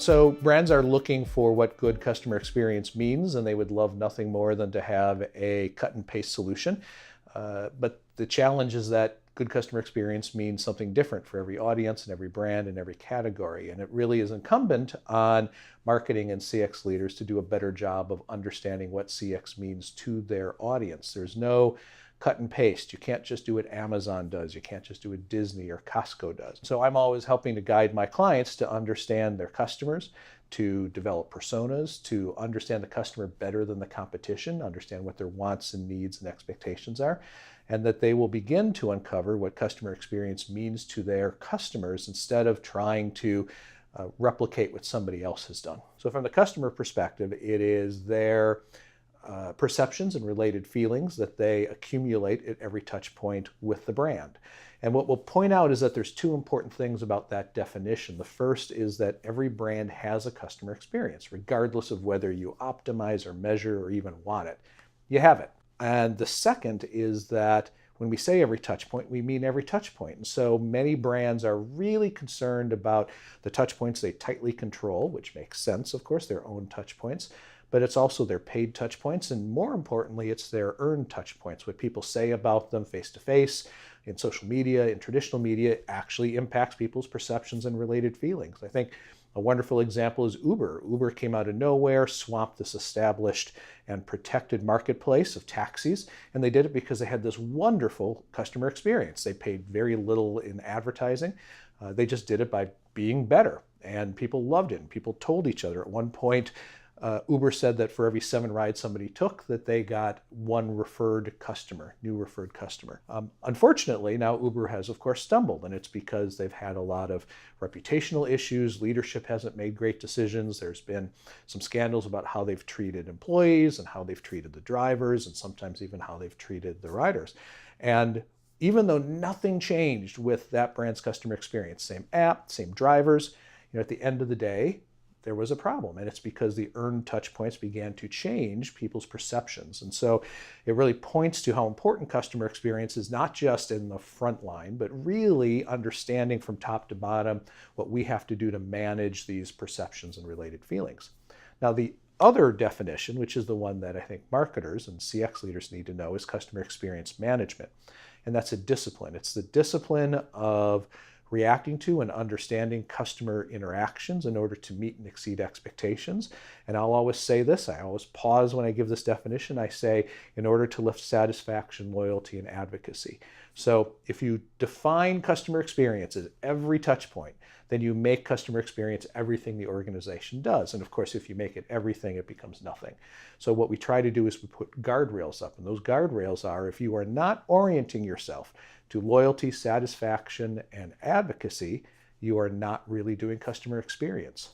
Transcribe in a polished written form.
So brands are looking for what good customer experience means, and they would love nothing more than to have a cut and paste solution. But the challenge is that good customer experience means something different for every audience and every brand and every category. And it really is incumbent on marketing and CX leaders to do a better job of understanding what CX means to their audience. There's no cut and paste. You can't just do what Amazon does. You can't just do what Disney or Costco does. So I'm always helping to guide my clients to understand their customers, to develop personas, to understand the customer better than the competition, understand what their wants and needs and expectations are, and that they will begin to uncover what customer experience means to their customers instead of trying to replicate what somebody else has done. So from the customer perspective, it is their perceptions and related feelings that they accumulate at every touch point with the brand. And what we'll point out is that there's two important things about that definition. The first is that every brand has a customer experience, regardless of whether you optimize or measure or even want it. You have it. And the second is that when we say every touch point, we mean every touch point. And so many brands are really concerned about the touch points they tightly control, which makes sense, of course, their own touch points. But it's also their paid touch points, and more importantly, it's their earned touch points. What people say about them face-to-face, in social media, in traditional media, actually impacts people's perceptions and related feelings. I think a wonderful example is Uber. Uber came out of nowhere, swamped this established and protected marketplace of taxis, and they did it because they had this wonderful customer experience. They paid very little in advertising. They just did it by being better, and people loved it, and people told each other. At one point, Uber said that for every 7 rides somebody took, that they got 1 referred customer, new referred customer. Unfortunately, now Uber has, of course, stumbled, and it's because they've had a lot of reputational issues. Leadership hasn't made great decisions. There's been some scandals about how they've treated employees and how they've treated the drivers and sometimes even how they've treated the riders. And even though nothing changed with that brand's customer experience, same app, same drivers, at the end of the day, there was a problem, and it's because the earned touch points began to change people's perceptions. And so it really points to how important customer experience is, not just in the front line, but really understanding from top to bottom what we have to do to manage these perceptions and related feelings. Now, the other definition, which is the one that I think marketers and CX leaders need to know, is customer experience management. And that's a discipline. It's the discipline of reacting to and understanding customer interactions in order to meet and exceed expectations. And I'll always say this, I always pause when I give this definition. I say, in order to lift satisfaction, loyalty, and advocacy. So if you define customer experience as every touch point, then you make customer experience everything the organization does. And of course, if you make it everything, it becomes nothing. So what we try to do is we put guardrails up. And those guardrails are, if you are not orienting yourself to loyalty, satisfaction, and advocacy, you are not really doing customer experience.